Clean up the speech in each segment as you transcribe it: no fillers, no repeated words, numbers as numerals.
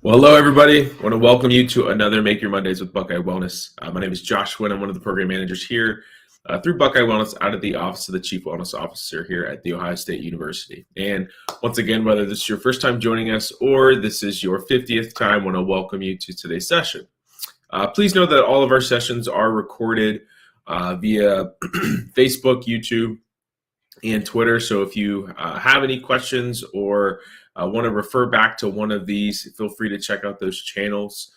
Well, hello, everybody. I want to welcome you to another Make Your Mondays with Buckeye Wellness. My name is Josh Wynn. I'm one of the program managers here through Buckeye Wellness out of the Office of the Chief Wellness Officer here at The Ohio State University. And once again, whether this is your first time joining us or this is your 50th time, I want to welcome you to today's session. Please know that all of our sessions are recorded via Facebook, YouTube, and Twitter. So if you have any questions or want to refer back to one of these, feel free to check out those channels.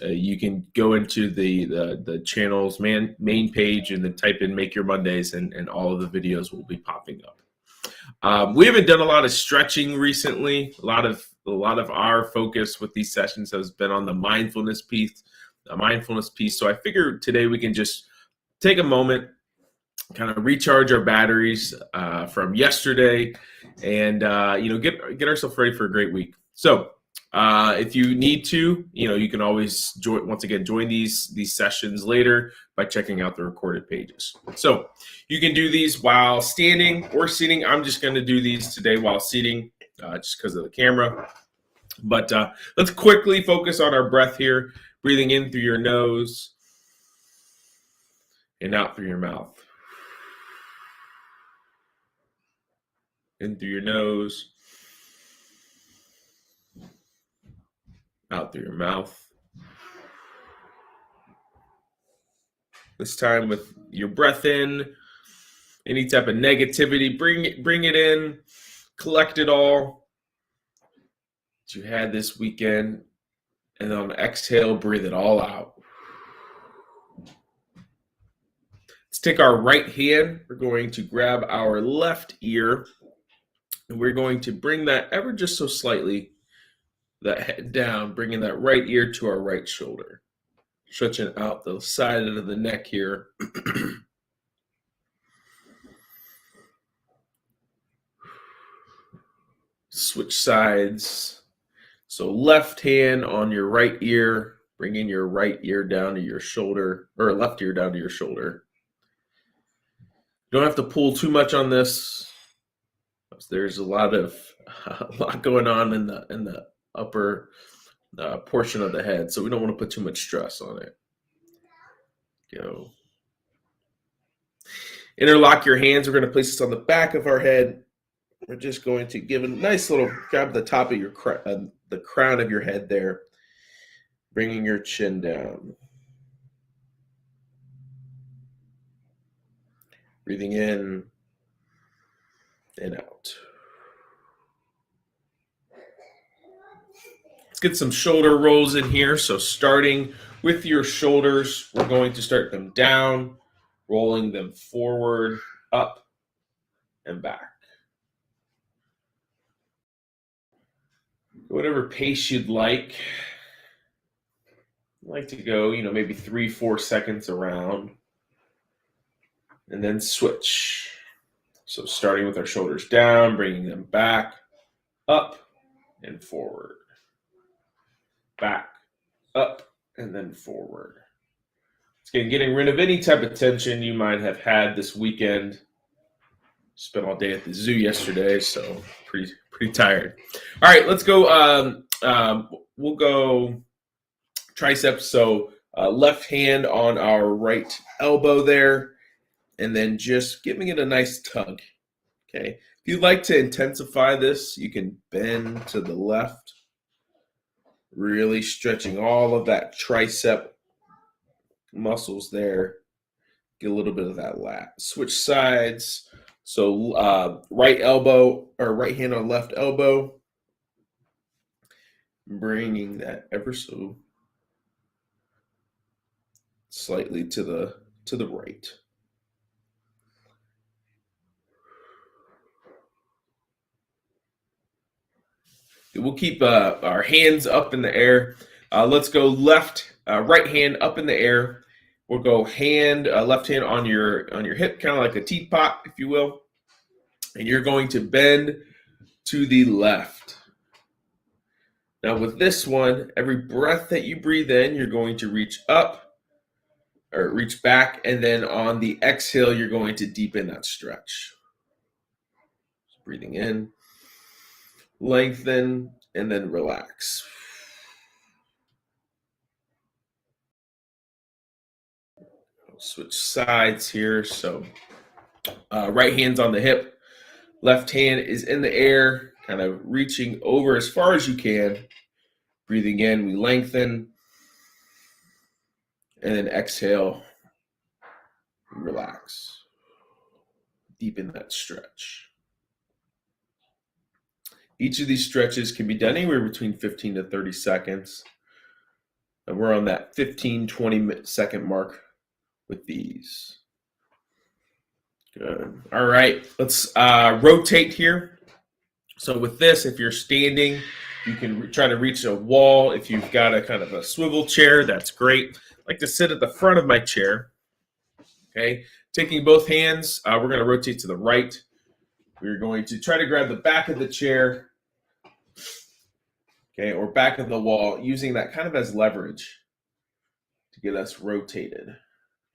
You can go into the channel's main page and then type in Make Your Mondays, and all of the videos will be popping up. We haven't done a lot of stretching recently. A lot of our focus with these sessions has been on the mindfulness piece. So I figured today we can just take a moment, kind of recharge our batteries from yesterday, and get ourselves ready for a great week. So if you need to, you can always join these sessions later by checking out the recorded pages. So you can do these while standing or sitting. I'm just going to do these today while seating, just because of the camera. But let's quickly focus on our breath here, breathing in through your nose and out through your mouth. In through your nose, out through your mouth. This time with your breath in, any type of negativity, bring it in, collect it all that you had this weekend, and then on the exhale, breathe it all out. Let's take our right hand. We're going to grab our left ear, and we're going to bring that ever just so slightly, that head down, bringing that right ear to our right shoulder. Stretching out the side of the neck here. Switch sides. So left hand on your right ear, bringing your right ear down to your shoulder, or left ear down to your shoulder. You don't have to pull too much on this. There's a lot going on in the upper portion of the head, so we don't want to put too much stress on it. Go. Interlock your hands. We're going to place this on the back of our head. We're just going to give a nice little grab the top of the crown of your head there, bringing your chin down. Breathing in and out. Let's get some shoulder rolls in here. So starting with your shoulders, we're going to start them down, rolling them forward, up, and back. Whatever pace you'd like. I'd like to go, maybe 3-4 seconds around, and then switch. So starting with our shoulders down, bringing them back, up, and forward. Back, up, and then forward. It's getting rid of any type of tension you might have had this weekend. Spent all day at the zoo yesterday, so pretty tired. All right, let's go. We'll go triceps. So left hand on our right elbow there, and then just giving it a nice tug. Okay. If you'd like to intensify this, you can bend to the left, really stretching all of that tricep muscles there. Get a little bit of that lat. Switch sides. So right elbow or right hand on left elbow, bringing that ever so slightly to the right. We'll keep our hands up in the air. Let's go right hand up in the air. We'll go left hand on your hip, kind of like a teapot, if you will. And you're going to bend to the left. Now with this one, every breath that you breathe in, you're going to reach up or reach back. And then on the exhale, you're going to deepen that stretch. Breathing in, lengthen, and then relax. I'll switch sides here. So right hand's on the hip, left hand is in the air, kind of reaching over as far as you can. Breathing in, we lengthen, and then exhale, relax. Deepen that stretch. Each of these stretches can be done anywhere between 15 to 30 seconds. And we're on that 15, 20-second mark with these. Good. All right, let's rotate here. So with this, if you're standing, you can try to reach a wall. If you've got a kind of a swivel chair, that's great. I like to sit at the front of my chair. Okay, taking both hands, we're going to rotate to the right. We're going to try to grab the back of the chair, okay, or back of the wall, using that kind of as leverage to get us rotated.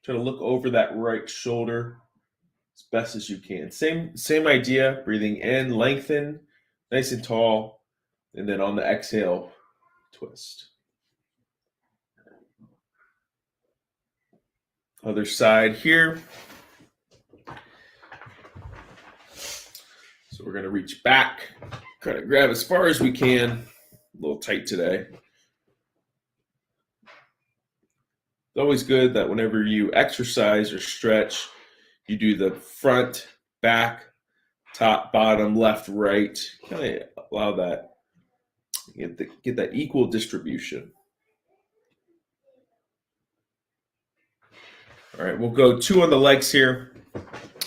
Try to look over that right shoulder as best as you can. Same idea, breathing in, lengthen, nice and tall, and then on the exhale, twist. Other side here. So we're going to reach back, kind of grab as far as we can. A little tight today. It's always good that whenever you exercise or stretch, you do the front, back, top, bottom, left, right. Kind of allow that, get that equal distribution. All right, we'll go 2 on the legs here.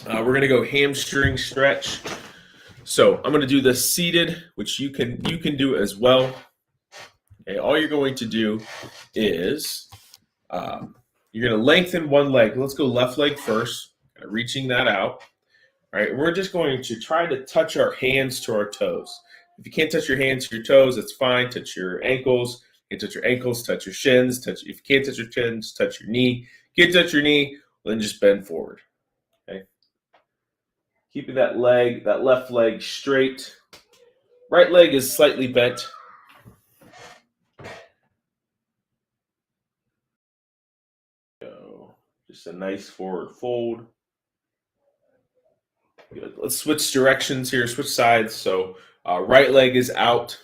We're going to go hamstring stretch. So I'm going to do this seated, which you can do as well. Okay, all you're going to do is you're going to lengthen one leg. Let's go left leg first, reaching that out. All right, we're just going to try to touch our hands to our toes. If you can't touch your hands to your toes, that's fine. Touch your ankles. You can touch your ankles, touch your shins. If you can't touch your shins, touch your knee. If you can't touch your knee, then just bend forward. Okay. Keeping that left leg straight. Right leg is slightly bent. So just a nice forward fold. Good. Let's switch directions here, switch sides. So right leg is out.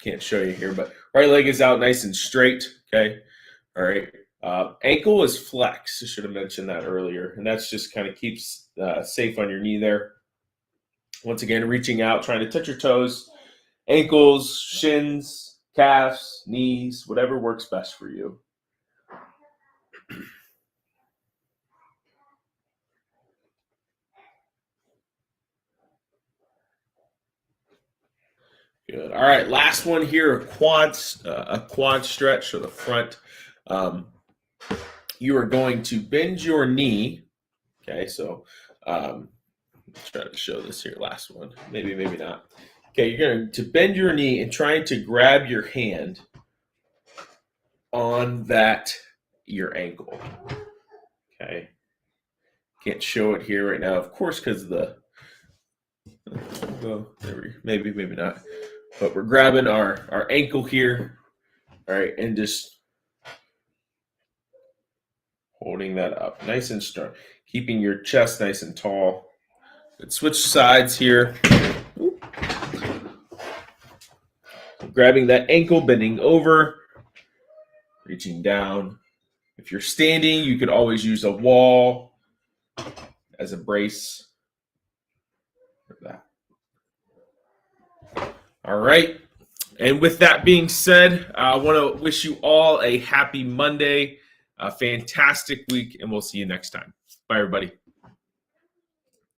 Can't show you here, but right leg is out nice and straight. Okay. All right. Ankle is flex. I should have mentioned that earlier. And that's just kind of keeps safe on your knee there. Once again, reaching out, trying to touch your toes, ankles, shins, calves, knees, whatever works best for you. Good. All right, last one here, a quad stretch to the front. You are going to bend your knee. Okay, so let's try to show this here. Last one, maybe not. Okay, you're going to bend your knee and trying to grab your hand on your ankle. Okay, can't show it here right now, of course, because the maybe not. But we're grabbing our ankle here, all right, and just holding that up nice and strong, keeping your chest nice and tall. Let's switch sides here. Grabbing that ankle, bending over, reaching down. If you're standing, you could always use a wall as a brace for that. All right. And with that being said, I want to wish you all a happy Monday, a fantastic week, and we'll see you next time. Bye, everybody.